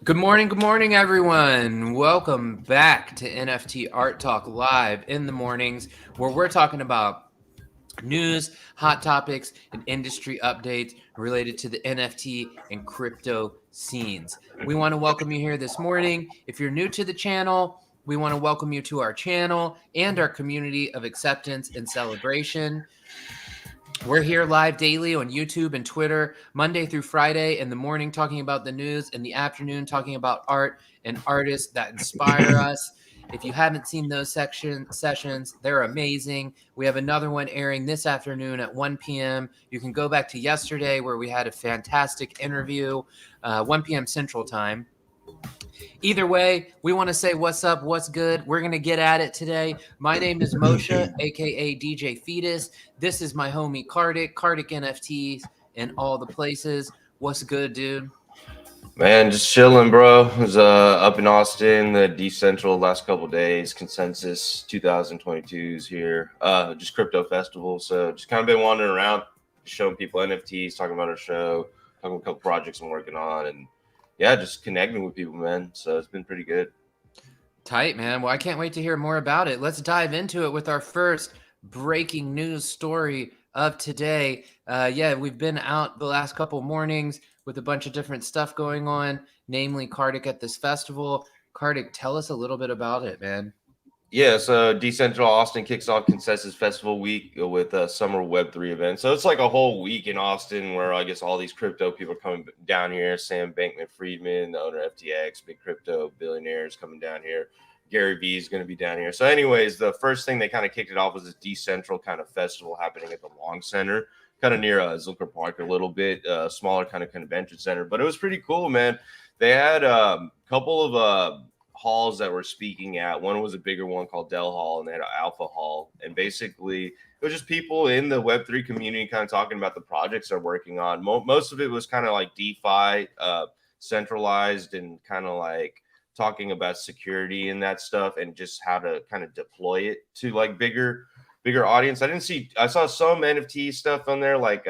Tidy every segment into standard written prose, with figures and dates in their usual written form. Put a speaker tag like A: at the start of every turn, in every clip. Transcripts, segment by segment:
A: Good morning, everyone. Welcome back to NFT Art Talk Live in the mornings, where we're talking about news, hot topics, and industry updates related to the NFT and crypto scenes. We want to welcome you here this morning. If you're new to the channel, we want to welcome you to our channel and our community of acceptance and celebration. We're here live daily on YouTube and Twitter, Monday through Friday in the morning, talking about the news, in the afternoon, talking about art and artists that inspire us. If you haven't seen those sessions, they're amazing. We have another one airing this afternoon at 1 p.m. You can go back to yesterday where we had a fantastic interview, 1 p.m. Central Time. Either way, we want to say what's up, what's good. We're going to get at it today. My name is Moshe, aka DJ Fetus. This is my homie Karthik NFTs in all the places. What's good, dude?
B: Man, just chilling, bro. Was up in Austin, the Dcentral last couple days. Consensus 2022 is here. Just crypto festival. So just kind of been wandering around, showing people NFTs, talking about our show, talking about a couple projects I'm working on, and yeah, just connecting with people, man. So it's been pretty good.
A: Tight, man. Well, I can't wait to hear more about it. Let's dive into it with our first breaking news story of today. We've been out the last couple mornings with a bunch of different stuff going on, namely Karthik at this festival. Karthik, tell us a little bit about it, man.
B: Yeah, so Dcentral Austin kicks off Consensus Festival Week with a summer Web3 event. So it's like a whole week in Austin where I guess all these crypto people are coming down here. Sam Bankman-Friedman, the owner of FTX, big crypto billionaires coming down here. Gary Vee is going to be down here. So anyways, the first thing they kind of kicked it off was this Dcentral kind of festival happening at the Long Center, kind of near Zilker Park a little bit, smaller kind of convention center. But it was pretty cool, man. They had a couple of halls that were speaking at. One was a bigger one called Dell Hall, and they had an Alpha Hall. And basically, it was just people in the Web3 community kind of talking about the projects they're working on. Most of it was kind of like DeFi, centralized, and kind of like talking about security and that stuff, and just how to kind of deploy it to like bigger audience. I saw some NFT stuff on there, like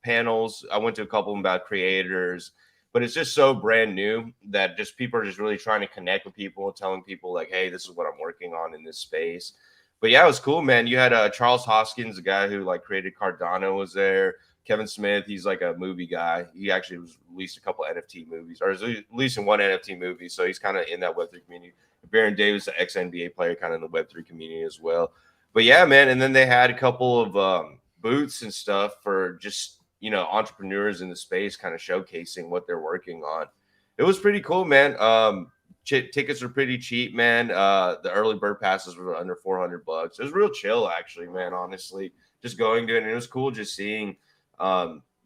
B: panels. I went to a couple about creators, but it's just so brand new that just people are just really trying to connect with people, telling people like, hey, this is what I'm working on in this space. But yeah, it was cool, man. You had Charles Hoskins, the guy who like created Cardano, was there. Kevin Smith, he's like a movie guy. He actually was released a couple NFT movies, or is releasing one NFT movie. So he's kind of in that Web3 community. Baron Davis, the ex-NBA player, kind of in the Web3 community as well. But yeah, man. And then they had a couple of booths and stuff for just entrepreneurs in the space, kind of showcasing what they're working on. It was pretty cool, man. Tickets are pretty cheap, man. The early bird passes were under $400. It was real chill, actually, man. Honestly, just going to it, and it was cool just seeing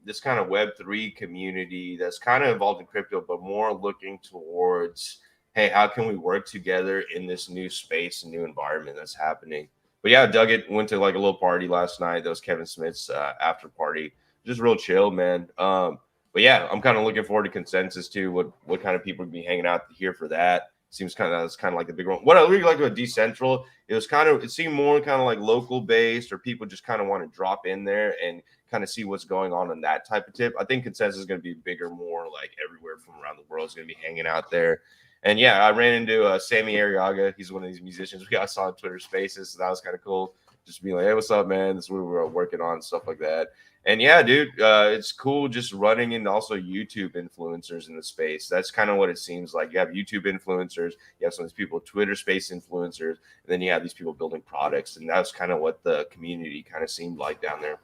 B: this kind of Web3 community that's kind of involved in crypto, but more looking towards, hey, how can we work together in this new space and new environment that's happening? But yeah, dug it. Went to like a little party last night. That was Kevin Smith's after party. Just real chill, man. But yeah, I'm kind of looking forward to Consensus too. What kind of people would be hanging out here for that? Seems that's kind of like the big one. What I really like about Dcentral, it seemed more kind of like local based, or people just kind of want to drop in there and kind of see what's going on that type of tip. I think Consensus is going to be bigger, more like everywhere from around the world is going to be hanging out there. And yeah, I ran into Sammy Arriaga. He's one of these musicians I saw on Twitter Spaces, so that was kind of cool. Just being like, hey, what's up, man? This is what we're working on, stuff like that. And yeah, dude, it's cool just running into also YouTube influencers in the space. That's kind of what it seems like. You have YouTube influencers, you have some of these people, Twitter space influencers, and then you have these people building products. And that's kind of what the community kind of seemed like down there.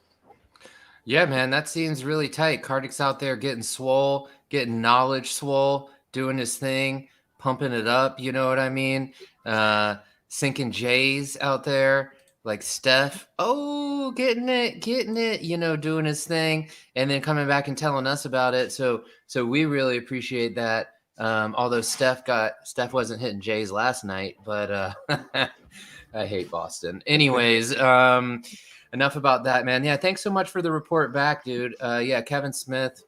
A: Yeah, man, that seems really tight. Karthik's out there getting swole, getting knowledge swole, doing his thing, pumping it up. You know what I mean? Sinking J's out there like Steph. Oh, getting it, doing his thing, and then coming back and telling us about it. So we really appreciate that. Although Steph wasn't hitting J's last night, but I hate Boston. Anyways, enough about that, man. Yeah, thanks so much for the report back, dude. Yeah, Kevin Smith,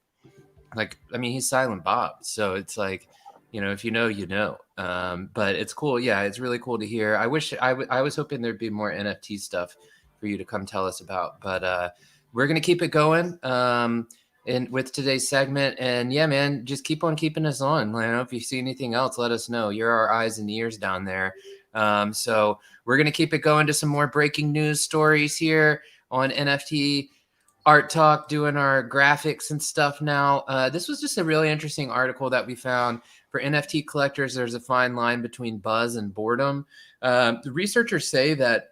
A: he's Silent Bob, so it's like, if you know, you know. But it's cool. Yeah, it's really cool to hear. I wish I was hoping there'd be more NFT stuff for you to come tell us about, but we're gonna keep it going. with today's segment. And yeah, man, just keep on keeping us on. I don't know if you see anything else, let us know. You're our eyes and ears down there. So we're going to keep it going to some more breaking news stories here on NFT Art Talk, doing our graphics and stuff now. This was just a really interesting article that we found. For NFT collectors, there's a fine line between buzz and boredom. The researchers say that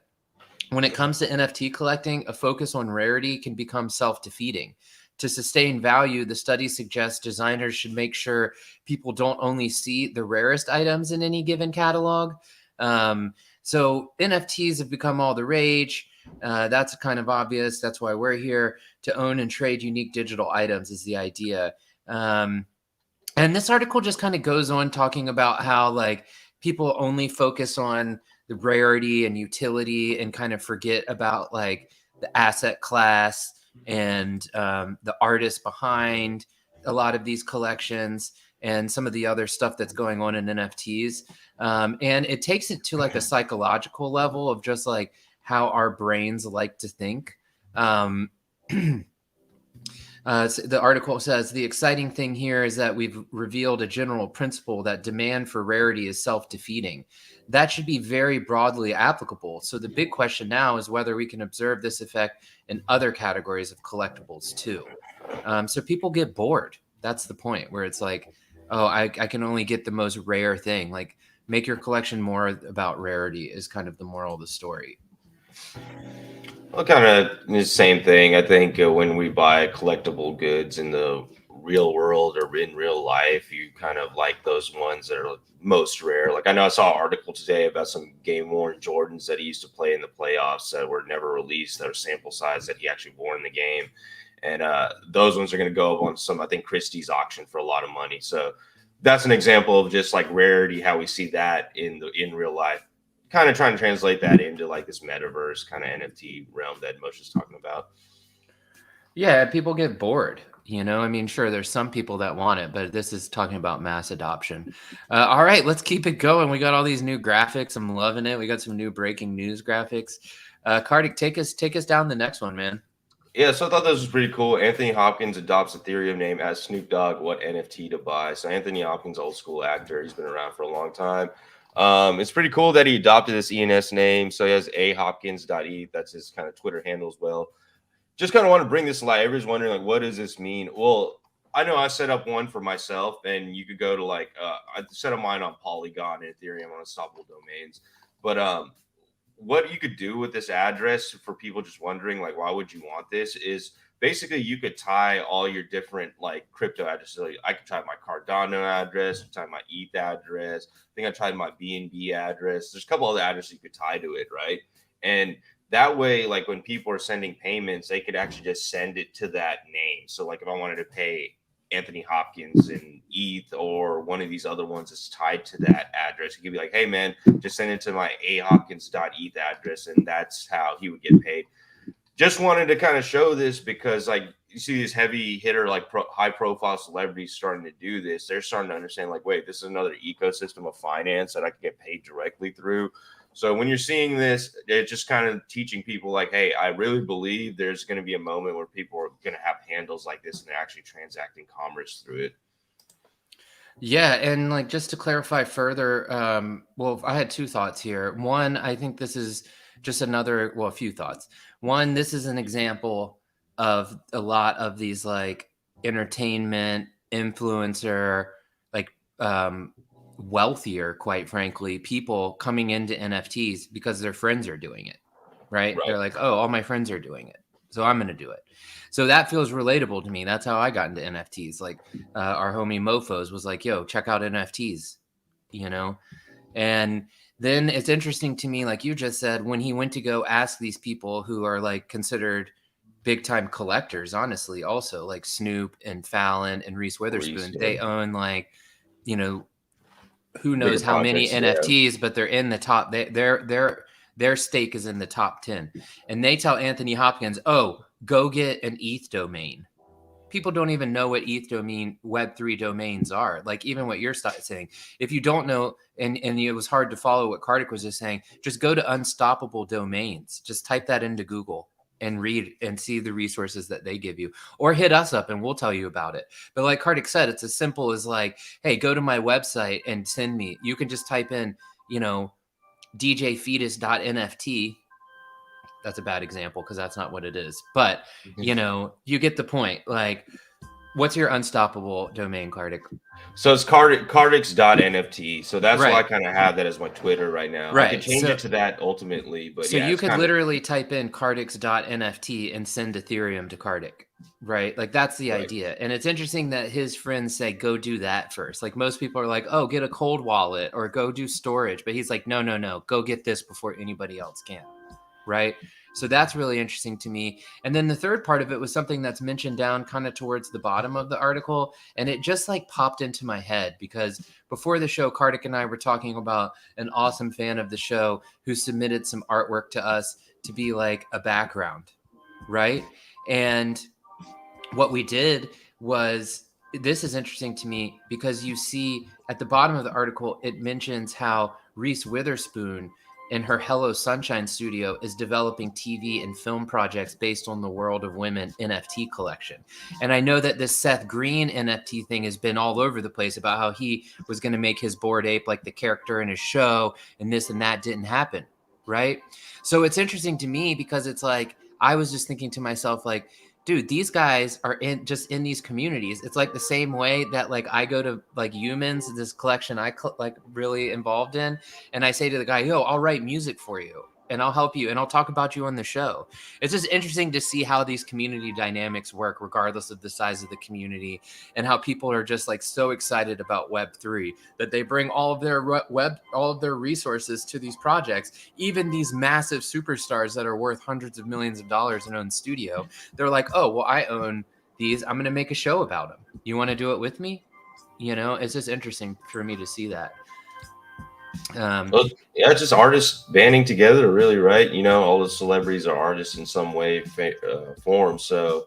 A: when it comes to NFT collecting, a focus on rarity can become self-defeating. To sustain value, the study suggests designers should make sure people don't only see the rarest items in any given catalog. So NFTs have become all the rage. That's kind of obvious. That's why we're here. To own and trade unique digital items is the idea. And this article just kind of goes on talking about how like people only focus on the rarity and utility and kind of forget about like the asset class and the artist behind a lot of these collections and some of the other stuff that's going on in NFTs. And it takes it to like a psychological level of just like how our brains like to think. The article says the exciting thing here is that we've revealed a general principle that demand for rarity is self-defeating. That should be very broadly applicable. So the big question now is whether we can observe this effect in other categories of collectibles too. So people get bored. That's the point where it's like, oh, I can only get the most rare thing. Like make your collection more about rarity is kind of the moral of the story.
B: Well, kind of the same thing. I think when we buy collectible goods in the real world or in real life, you kind of like those ones that are most rare. Like I know I saw an article today about some game worn Jordans that he used to play in the playoffs that were never released. That are sample size that he actually wore in the game, and those ones are going to go up on some, I think, Christie's auction for a lot of money. So that's an example of just like rarity, how we see that in real life. Kind of trying to translate that into like this metaverse kind of NFT realm that Moshe is talking about.
A: Yeah, people get bored. I mean, sure, there's some people that want it, but this is talking about mass adoption. All right, let's keep it going. We got all these new graphics. I'm loving it. We got some new breaking news graphics. Karthik, take us down the next one, man.
B: Yeah, so I thought this was pretty cool. Anthony Hopkins adopts Ethereum name as Snoop Dogg. What NFT to buy? So Anthony Hopkins, old school actor, he's been around for a long time. It's pretty cool that he adopted this ENS name. So he has ahopkins.eth. That's his kind of Twitter handle as well. Just kind of want to bring this to light. Everyone's wondering, like, what does this mean? Well, I know I set up one for myself, and you could go to like I set up mine on Polygon and Ethereum on Unstoppable Domains. But what you could do with this address for people just wondering, like, why would you want this? Is basically you could tie all your different like crypto addresses. So I could tie my Cardano address, tie my ETH address. I think I tried my BNB address. There's a couple other addresses you could tie to it, right? And that way, like when people are sending payments, they could actually just send it to that name. So like if I wanted to pay Anthony Hopkins in ETH or one of these other ones that's tied to that address, you could be like, hey man, just send it to my ahopkins.eth address, and that's how he would get paid. Just wanted to kind of show this because like you see these heavy hitter, like high profile celebrities starting to do this. They're starting to understand like, wait, this is another ecosystem of finance that I can get paid directly through. So when you're seeing this, it's just kind of teaching people like, hey, I really believe there's going to be a moment where people are going to have handles like this and they're actually transacting commerce through it.
A: Yeah, and like just to clarify further, well, I had two thoughts here. One, I think this is just another, well, a few thoughts. One, this is an example of a lot of these like entertainment influencer, like wealthier, quite frankly, people coming into NFTs because their friends are doing it, right? They're like, oh, all my friends are doing it, so I'm going to do it. So that feels relatable to me. That's how I got into NFTs. Like our homie Mofos was like, yo, check out NFTs, And then it's interesting to me, like you just said, when he went to go ask these people who are like considered big time collectors, honestly, also like Snoop and Fallon and Reese Witherspoon, they own like, who knows how many NFTs, but they're in the top. Their stake is in the top 10. And they tell Anthony Hopkins, oh, go get an ETH domain. People don't even know what ETH domain Web3 domains are. Like even what you're saying, if you don't know, and it was hard to follow what Karthik was just saying, just go to Unstoppable Domains. Just type that into Google. and read and see the resources that they give you, or hit us up and we'll tell you about it. But like Karthik said, it's as simple as like, hey, go to my website and send me. You can just type in, djfetus.nft. That's a bad example because that's not what it is. But, you get the point. Like, what's your unstoppable domain, Karthik?
B: So it's Karthik's.nft. So that's why I
A: Right.
B: kind of have that as my Twitter right now. I could
A: Right.
B: change it to that ultimately, but
A: So
B: yeah,
A: you
B: it's
A: could
B: kind of
A: literally type in Karthik's.nft and send Ethereum to Karthik, right? Like that's the
B: right.
A: idea. And it's interesting that his friends say, go do that first. Like most people are like, oh, get a cold wallet or go do storage. But he's like, no, no, no, go get this before anybody else can. Right. So that's really interesting to me. And then the third part of it was something that's mentioned down kind of towards the bottom of the article. And it just like popped into my head because before the show, Karthik and I were talking about an awesome fan of the show who submitted some artwork to us to be like a background. Right. And what we did was, this is interesting to me because you see at the bottom of the article, it mentions how Reese Witherspoon in her Hello Sunshine studio is developing TV and film projects based on the World of Women NFT collection. And I know that this Seth Green NFT thing has been all over the place about how he was going to make his Bored Ape like the character in his show, and this and that didn't happen. Right. So it's interesting to me because it's like, I was just thinking to myself, like, dude, these guys are in these communities. It's like the same way that like I go to like Humans, this collection like really involved in, and I say to the guy, yo, I'll write music for you and I'll help you and I'll talk about you on the show. It's just interesting to see how these community dynamics work regardless of the size of the community, and how people are just like so excited about Web3 that they bring all of their resources to these projects. Even these massive superstars that are worth hundreds of millions of dollars and own studio, they're like, oh, well, I own these. I'm going to make a show about them. You want to do it with me? It's just interesting for me to see that.
B: Well, yeah, it's just artists banding together, really, right? All the celebrities are artists in some way, form. So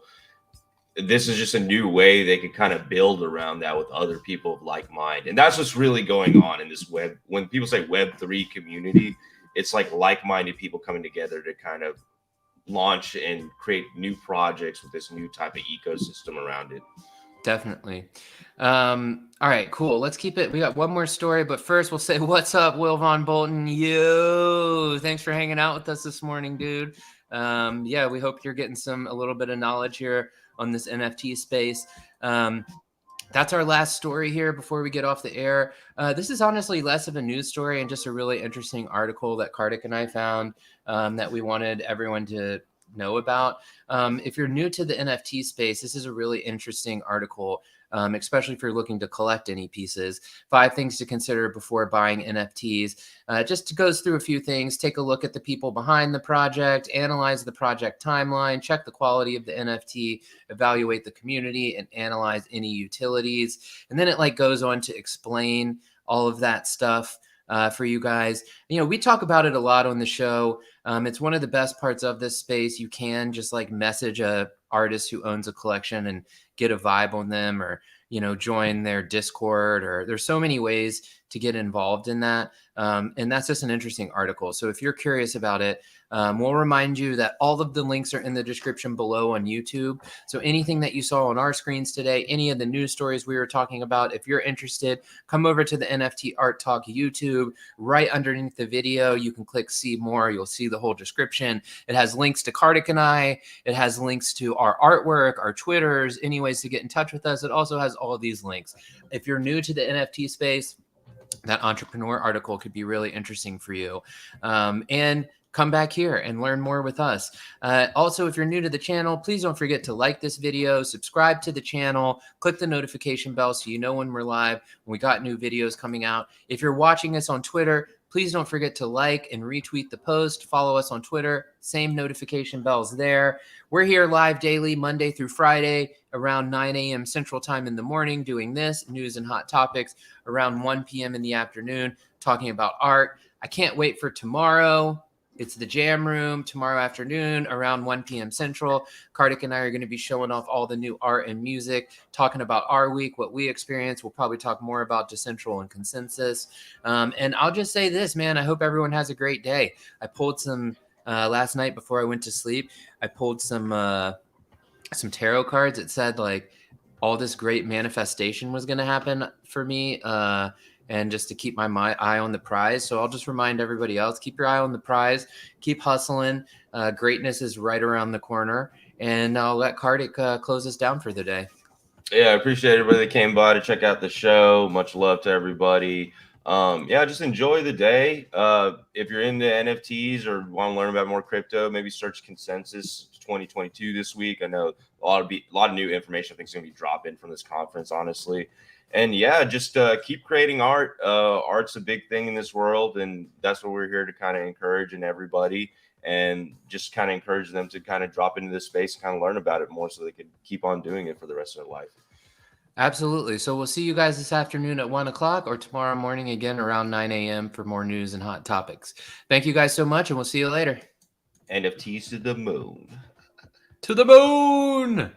B: this is just a new way they could kind of build around that with other people of like mind. And that's what's really going on in this web. When people say Web3 community, it's like minded people coming together to kind of launch and create new projects with this new type of ecosystem around it.
A: Definitely. All right, cool. Let's keep it. We got one more story, but first we'll say, what's up, Will Von Bolton? Yo, thanks for hanging out with us this morning, dude. Yeah, we hope you're getting a little bit of knowledge here on this NFT space. That's our last story here before we get off the air. This is honestly less of a news story and just a really interesting article that Karthik and I found that we wanted everyone to know about. If you're new to the NFT space, this is a really interesting article, especially if you're looking to collect any pieces. 5 things to consider before buying NFTs. Just goes through a few things. Take a look at the people behind the project, analyze the project timeline, check the quality of the NFT, evaluate the community, and analyze any utilities. And then it like goes on to explain all of that stuff for you guys. We talk about it a lot on the show. It's one of the best parts of this space. You can just like message a artist who owns a collection and get a vibe on them, or join their Discord, or there's so many ways to get involved in that. And that's just an interesting article. So if you're curious about it, we'll remind you that all of the links are in the description below on YouTube. So anything that you saw on our screens today, any of the news stories we were talking about, if you're interested, come over to the NFT Art Talk YouTube. Right underneath the video, you can click see more. You'll see the whole description. It has links to Karthik and I. It has links to our artwork, our Twitters, any ways to get in touch with us. It also has all of these links. If you're new to the NFT space, that entrepreneur article could be really interesting for you. And come back here and learn more with us. Also, if you're new to the channel, please don't forget to like this video, subscribe to the channel, click the notification bell so you know when we're live, when we got new videos coming out. If you're watching us on Twitter, please don't forget to like and retweet the post. Follow us on Twitter. Same notification bells there. We're here live daily, Monday through Friday, around 9 a.m. Central Time in the morning, doing this, news and hot topics, around 1 p.m. in the afternoon, talking about art. I can't wait for tomorrow. It's the Jam Room tomorrow afternoon around 1 p.m. Central. Karthik and I are going to be showing off all the new art and music, talking about our week, what we experienced. We'll probably talk more about Dcentral and Consensus. And I'll just say this, man, I hope everyone has a great day. I pulled some last night before I went to sleep. I pulled some tarot cards. It said like all this great manifestation was going to happen for me, and just to keep my eye on the prize. So I'll just remind everybody else: keep your eye on the prize, keep hustling. Greatness is right around the corner, and I'll let Karthik close us down for the day.
B: Yeah, I appreciate everybody that came by to check out the show. Much love to everybody. Yeah, just enjoy the day. If you're into NFTs or want to learn about more crypto, maybe search Consensus 2022 this week. I know a lot of new information I think is going to be dropping from this conference, honestly. And yeah, just keep creating art. Art's a big thing in this world, and that's what we're here to kind of encourage in everybody, and just kind of encourage them to kind of drop into this space and kind of learn about it more so they can keep on doing it for the rest of their life.
A: Absolutely. So we'll see you guys this afternoon at 1 o'clock or tomorrow morning again around 9 a.m. for more news and hot topics. Thank you guys so much, and we'll see you later.
B: NFTs to the moon.
A: To the moon!